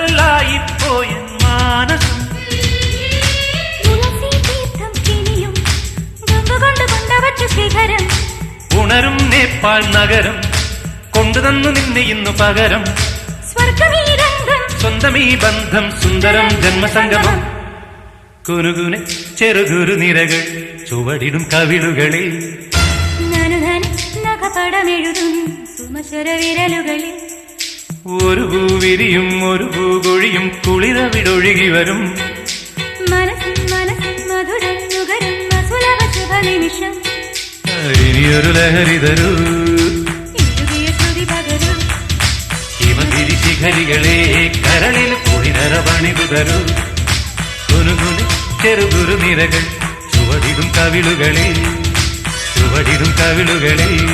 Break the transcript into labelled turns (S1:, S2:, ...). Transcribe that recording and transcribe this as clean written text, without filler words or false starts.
S1: കടലായിപ്പോയ മാനസം ഉണരും നേപ്പാൾ നഗരം കൊണ്ടുതന്നു നിന്നെ ഇന്നു പകരം സ്വന്തമീ ബന്ധം സുന്ദരം ജന്മസംഗമം കുനുകുനെ ചെറുകുരു നിരകൾ ചുവടിടും കവിളുകളിൽ ഒരു പൂവിരിയും ഒരു പൂകൊഴിയും കുളിരവിടൊഴുകി വരും ഇനിയൊരു ലഹരി തരൂ ഹിമഗിരി ശിഖരികളെ കരളിൽ കുളിരറ പണിതു തരൂ കുനുകുനെ ചെറുകുരു നിരകൾ ചുവടിടും കവിളുകളിൽ